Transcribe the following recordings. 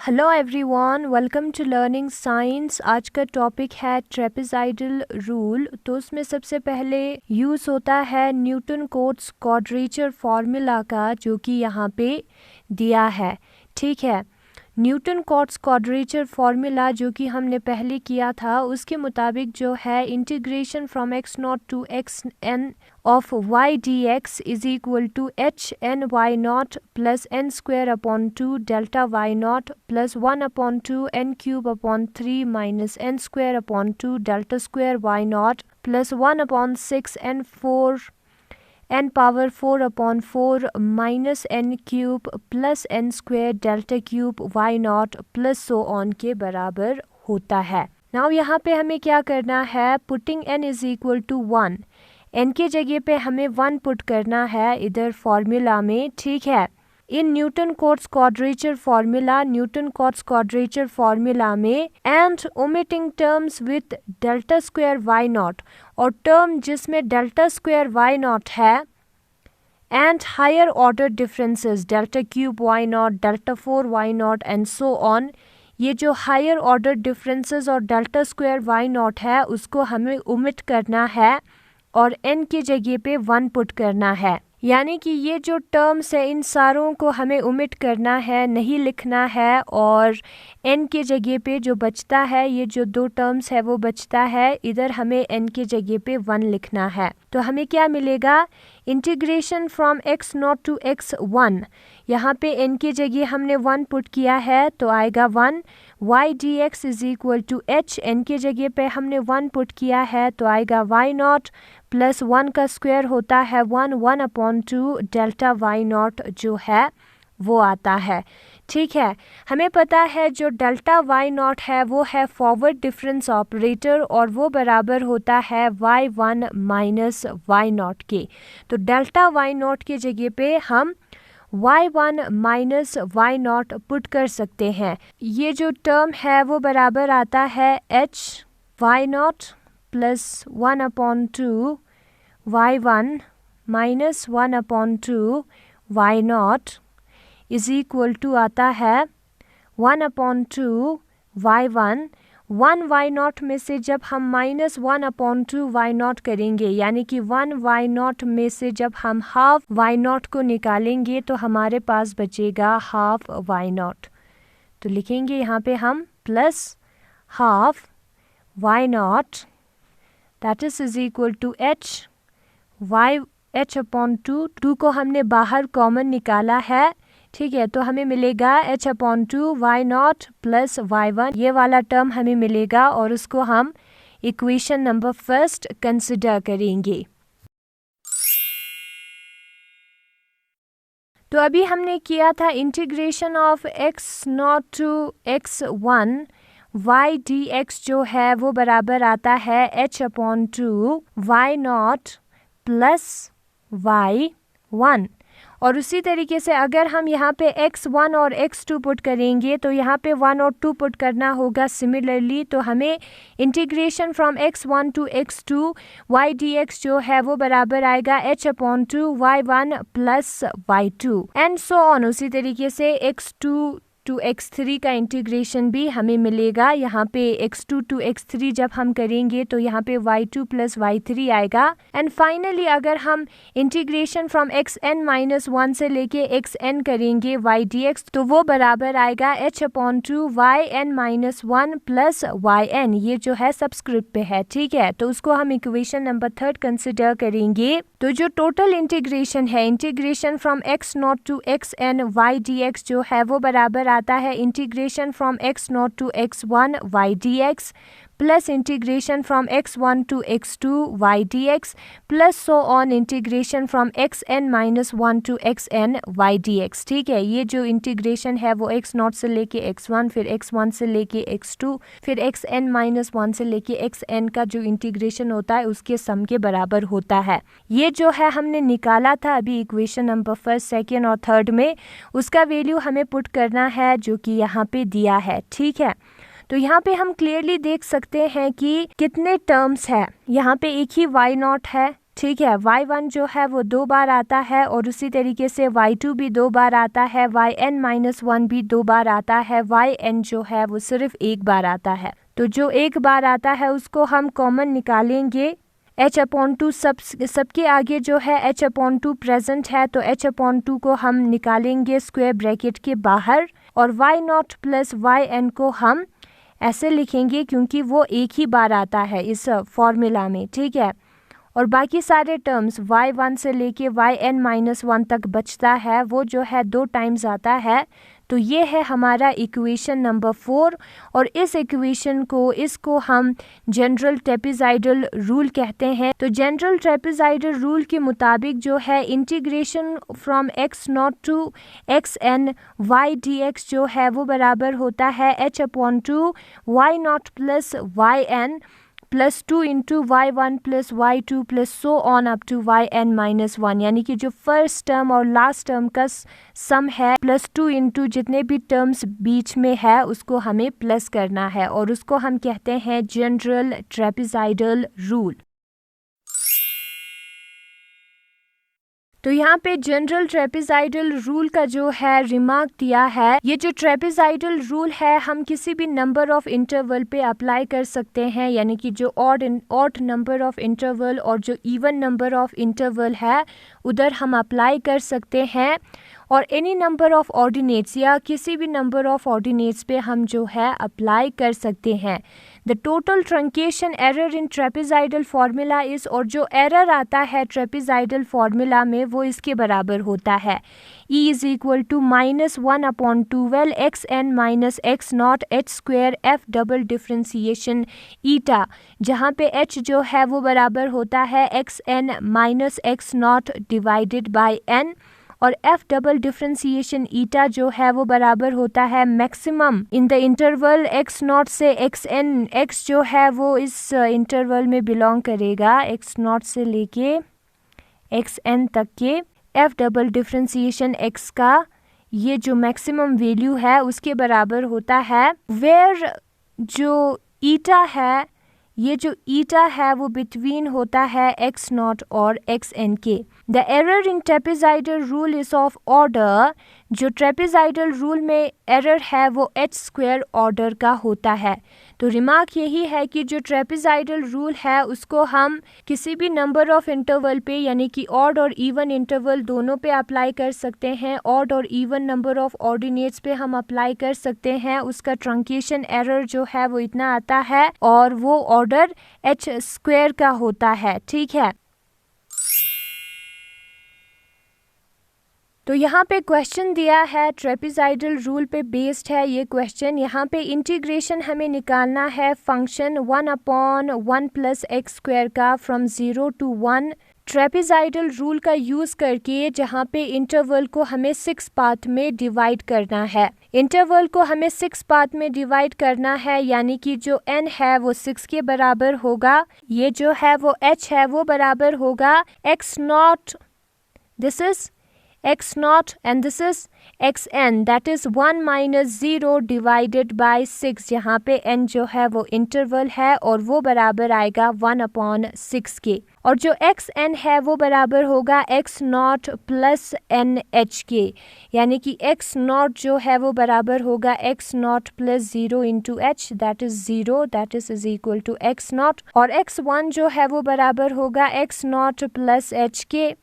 Hello everyone, welcome to learning science. आज का topic है ट्रेपेज़ाइडल रूल। तो उसमें सबसे पहले यूज़ होता है न्यूटन कोट्स क्वाड्रेचर फार्मूला का, जो कि यहाँ पे दिया है। ठीक है, न्यूटन कोट्स क्वाड्रेचर फार्मूला जो कि हमने पहले किया था, उसके मुताबिक जो है integration from x naught to x n of y d x is equal to h n y naught plus n square upon 2 delta y naught plus 1 upon 2 n cube upon 3 minus n square upon 2 delta square y naught plus 1 upon 6 n power 4 upon 4 minus n cube plus n square delta cube y naught plus so on के बराबर होता है। Now यहाँ पे हमें क्या करना है, putting n is equal to 1, n के जगह पे हमें 1 पुट करना है इधर फॉर्मूला में। ठीक है, इन न्यूटन कोट्स क्वाड्रेचर फार्मूला में and omitting terms with delta square y naught, और टर्म जिसमें डेल्टा स्क्वायर वाई नॉट है and higher order differences delta cube y naught, delta 4 y naught and so on. ये जो higher order differences और delta square y naught है उसको हमें omit करना है और n की जगह पे 1 पुट करना है। यानी कि ये जो टर्म्स है इन सारों को हमें ओमिट करना है, नहीं लिखना है, और n के जगह पे जो बचता है, ये जो 2 टर्म्स है वो बचता है, इधर हमें n के जगह पे 1 लिखना है। तो हमें क्या मिलेगा, integration from x naught to x1, यहाँ पे n की जगह हमने 1 पुट किया है तो आएगा 1, y d x is equal to h, n की जगह पे हमने 1 पुट किया है तो आएगा y नॉट प्लस 1 का स्क्वायर होता है 1 अपॉन 2 डेल्टा वाई नॉट जो है वो आता है। ठीक है, हमें पता है जो डेल्टा वाई नॉट है वो है फॉरवर्ड डिफरेंस ऑपरेटर और वो बराबर होता है y1 माइनस वाई नॉट के। तो डेल्टा वाई नॉट की जगह पे हम y1 minus why not put कर सकते हैं। ये जो टर्म है वो बराबर आता है h y naught plus 1 upon 2 y1 minus 1 upon 2 y naught is equal to आता है 1 अपॉन 2 y1। 1 वाई नॉट में से जब हम माइनस 1 अपॉन 2 वाई नॉट करेंगे, यानी कि 1 वाई नॉट में से जब हम हाफ वाई नॉट को निकालेंगे तो हमारे पास बचेगा हाफ वाई नॉट। तो लिखेंगे यहाँ पे हम plus half y naught that is equal to h upon 2 को हमने बाहर कॉमन निकाला है। ठीक है, तो हमें मिलेगा h upon 2 y naught plus y1, ये वाला टर्म हमें मिलेगा और उसको हम इक्वेशन नंबर फर्स्ट कंसिडर करेंगे। तो अभी हमने किया था integration of x naught to x1, y d x जो है वो बराबर आता है h upon 2 y naught plus y1। और उसी तरीके से अगर हम यहाँ पे x1 और x2 पुट करेंगे तो यहाँ पे 1 और 2 पुट करना होगा सिमिलरली। तो हमें integration from x1 to x2 y dx जो है वो बराबर आएगा h upon 2 y1 plus y2 and so on. उसी तरीके से x2 टू x3 का इंटीग्रेशन भी हमें मिलेगा। यहाँ पे x2 टू x3 जब हम करेंगे तो यहाँ पे y2 प्लस y3 आएगा। एंड फाइनली अगर हम इंटीग्रेशन फ्रॉम xn माइनस 1 से लेके xn करेंगे y dx तो वो बराबर आएगा h upon 2 yn minus 1 plus yn, ये जो है सबस्क्रिप्ट पे है। ठीक है, तो उसको हम इक्वेशन नंबर 3 कंसिडर करेंगे। तो जो टोटल इंटीग्रेशन है, integration from x naught to xn y dx जो है वो बराबर आता है integration from x naught to x1 y dx plus integration from x1 to x2 y dx plus so on integration from xn minus 1 to xn y dx। ठीक है, ये जो इंटीग्रेशन है वो x नॉट से लेके x1, फिर x1 से लेके x2, फिर xn माइनस 1 से लेके xn का जो इंटीग्रेशन होता है उसके सम के बराबर होता है। ये जो है हमने निकाला था अभी इक्वेशन नंबर फर्स्ट, सेकेंड और थर्ड में, उसका वैल्यू हमें पुट करना है जो कि यहाँ पे दिया है। ठीक है, तो यहाँ पे हम क्लियरली देख सकते हैं कि कितने टर्म्स है। यहाँ पे एक ही y नॉट है, ठीक है। y1 जो है वो 2 बार आता है और उसी तरीके से y2 भी 2 बार आता है, yn-1 भी 2 बार आता है, yn जो है वो सिर्फ 1 बार आता है। तो जो 1 बार आता है उसको हम कॉमन निकालेंगे। h/2 सबके आगे जो है h/2 प्रेजेंट है, तो h/2 को हम निकालेंगे स्क्वायर ब्रैकेट के बाहर, और y0 प्लस yn को हम ऐसे लिखेंगे क्योंकि वो एक ही बार आता है इस फॉर्मूला में, ठीक है। और बाकी सारे टर्म्स y1 से लेके yn-1 तक बचता है, वो जो है 2 टाइम्स आता है। तो ये है हमारा इक्वेशन नंबर 4, और इस इक्वेशन को इसको हम जनरल ट्रेपेज़ॉइडल रूल कहते हैं। तो जनरल ट्रेपेज़ॉइडल रूल के मुताबिक जो है integration from x0 to xn y dx जो है वो बराबर होता है h/2 y0 plus yn plus 2 into y1 plus y2 plus so on up to yn-1, यानी कि जो फर्स्ट टर्म और लास्ट टर्म का सम है प्लस 2 इंटू जितने भी टर्म्स बीच में है उसको हमें प्लस करना है, और उसको हम कहते हैं जनरल ट्रेपेज़ॉइडल रूल। तो यहाँ पे जनरल ट्रेपेज़ॉइडल रूल का जो है रिमार्क दिया है, ये जो ट्रेपेज़ॉइडल रूल है हम किसी भी नंबर ऑफ इंटरवल पे अप्लाई कर सकते हैं, यानी कि जो ऑड नंबर ऑफ इंटरवल और जो इवन नंबर ऑफ इंटरवल है उधर हम अप्लाई कर सकते हैं, और एनी नंबर ऑफ ऑर्डिनेट्स या किसी भी नंबर ऑफ ऑर्डिनेट्स पे हम जो है अप्लाई कर सकते हैं। The total truncation error in trapezoidal formula is, और जो एरर आता है ट्रेपेज़ॉइडल फार्मूला में वो इसके बराबर होता है E is equal to -1/12 xn minus x0 h square f double differentiation eta, जहाँ पे h जो है वो बराबर होता है xn minus x0 divided by n, और f डबल डिफ्रेंसिएशन ईटा जो है वो बराबर होता है maximum in the interval x0 से xn। x जो है वो इस इंटरवल में बिलोंग करेगा, x0 से लेके xn तक के f डबल डिफ्रेंसिएशन x का ये जो मैक्सिमम वैल्यू है उसके बराबर होता है, वेयर जो ईटा है, ये जो ईटा है वो बिटवीन होता है x0 और xn के। The error in trapezoidal rule is of order, जो ट्रेपेज़ॉइडल रूल में एरर है वो h स्क्वायर ऑर्डर का होता है। तो रिमार्क यही है कि जो ट्रेपेज़ॉइडल रूल है उसको हम किसी भी नंबर ऑफ इंटरवल पे, यानी कि ऑड और इवन इंटरवल दोनों पे अप्लाई कर सकते हैं। ऑड और इवन नंबर ऑफ ऑर्डिनेट्स पे हम अप्लाई कर सकते हैं। उसका ट्रंकेशन एरर जो है वो इतना आता है और वो ऑर्डर h स्क्वायर का होता है, ठीक है। तो यहाँ पे क्वेश्चन दिया है, ट्रेपेज़ॉइडल रूल पे बेस्ड है ये क्वेश्चन। यहाँ पे इंटीग्रेशन हमें निकालना है फंक्शन 1/1 प्लस एक्स स्क्वायर का फ्रॉम 0 to 1 ट्रेपेज़ॉइडल रूल का यूज़ करके, जहाँ पे इंटरवल को हमें 6 पार्ट में डिवाइड करना है। इंटरवल को हमें 6 पार्ट में डिवाइड करना है, यानी कि जो n है वो 6 के बराबर होगा, ये जो है वो h है वो बराबर होगा x0, this is x0 and this is xn, that is 1 minus 0 divided by 6, यहाँ पे n जो है वो इंटरवल है और वो बराबर आएगा 1/6 के, और जो xn है वो बराबर होगा x0 प्लस nh के, यानी कि x0 जो है वो बराबर होगा x0 plus 0 into h, that is 0, that is equal to x0, और x1 जो है वो बराबर होगा x0 प्लस h के,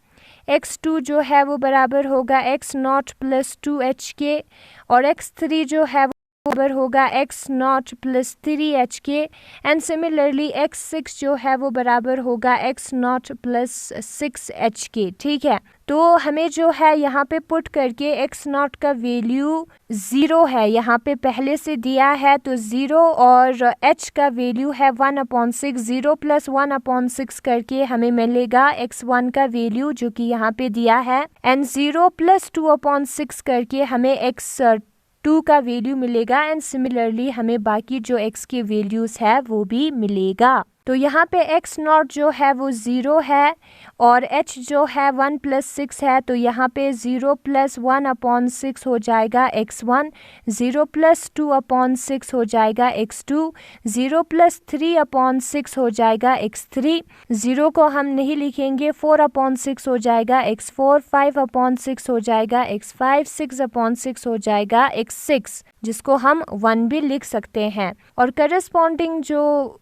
x2 जो है वो बराबर होगा x0 प्लस 2h के, और x3 जो है वो बराबर होगा x0 प्लस 3h के, एंड सिमिलरली x6 जो है वो बराबर होगा x0 प्लस 6h के, ठीक है। तो हमें जो है यहाँ पे पुट करके x0 का वैल्यू 0 है, यहाँ पे पहले से दिया है तो 0, और h का वैल्यू है 1/6, 0 प्लस 1/6 करके हमें मिलेगा x1 का वैल्यू जो कि यहाँ पे दिया है, एंड 0 प्लस 2/6 करके हमें x2 का वैल्यू मिलेगा, एंड सिमिलरली हमें बाकी जो x के वैल्यूज है वो भी मिलेगा। तो यहाँ पे x नॉट जो है वो 0 है और h जो है 1 + 6 है, तो यहाँ पे 0 + 1/6 हो जाएगा x1, 0 + 2/6 हो जाएगा x2, 0 + 3/6 हो जाएगा x3, 0 को हम नहीं लिखेंगे, 4/6 हो जाएगा x4, 5/6 हो जाएगा x5, 6/6 हो जाएगा x6, जिसको हम 1 भी लिख सकते हैं। और करस्पॉन्डिंग जो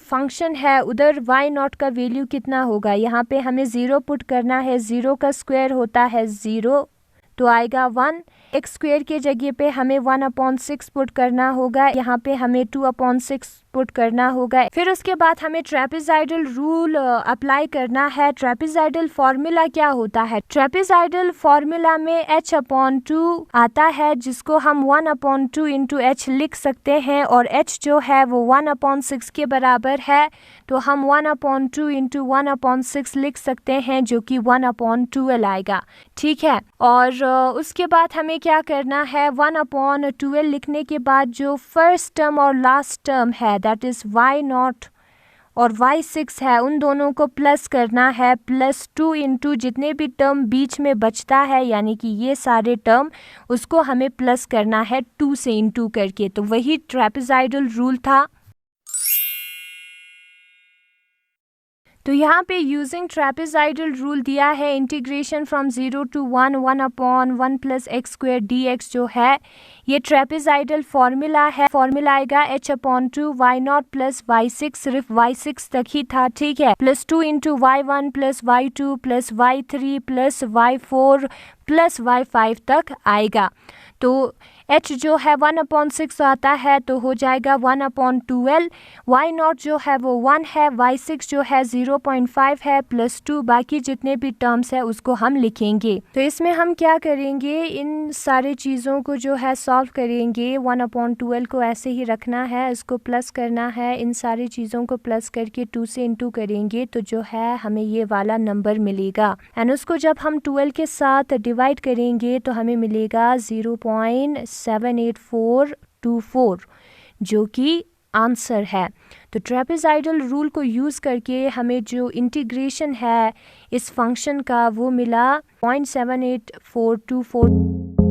फंक्शन है उधर y नॉट का वैल्यू कितना होगा, यहाँ पे हमें 0 पुट करना है, 0 का स्क्वायर होता है 0, तो आएगा 1। x स्क्वायर के जगह पे हमें 1/6 पुट करना होगा, यहाँ पे हमें 2/6 पुट करना होगा। फिर उसके बाद हमें ट्रेपेजॉइडल रूल अप्लाई करना है। ट्रेपेजॉइडल फॉर्मूला क्या होता है? ट्रेपेजॉइडल फॉर्मूला में h/2 आता है, जिसको हम 1/2 इंटू h लिख सकते हैं, और h जो है वो 1/6 के बराबर है, तो हम 1/2 इंटू 1/6 लिख सकते हैं, जो कि 1/12 आएगा। ठीक है, और उसके बाद हमें क्या करना है, 1/12 लिखने के बाद जो फर्स्ट टर्म और लास्ट टर्म है, दैट इज y नॉट और y6 है, उन दोनों को प्लस करना है, +2 इंटू जितने भी टर्म बीच में बचता है, यानी कि ये सारे टर्म, उसको हमें प्लस करना है 2 से इंटू करके। तो वही ट्रेपेजॉइडल रूल था। तो यहाँ पे यूजिंग ट्रेपेजॉइडल रूल दिया है, integration from 0 to 1, 1/1 + x² dx जो है ये ट्रेपेजॉइडल फॉर्मूला है। फॉर्मूला आएगा h/2 y0 + y6, सिर्फ y6 तक ही था, ठीक है, +2 into y1 + y2 + y3 + y4 + y5 तक आएगा। तो h जो है 1/6 आता है, तो हो जाएगा 1/12। y नॉट जो है वो 1 है, y6 जो है 0.5 है, +2 बाकी जितने भी टर्म्स है उसको हम लिखेंगे। तो इसमें हम क्या करेंगे, इन सारे चीज़ों को जो है सॉल्व करेंगे। 1/12 को ऐसे ही रखना है, इसको प्लस करना है, इन सारी चीज़ों को प्लस करके 2 से इंटू करेंगे, तो जो है हमें ये वाला नंबर मिलेगा। एंड उसको जब हम 12 के साथ डिवाइड करेंगे तो हमें मिलेगा 0.78424, जो कि आंसर है। तो ट्रेपेजॉइडल रूल को यूज़ करके हमें जो इंटीग्रेशन है इस फंक्शन का वो मिला 0.78424।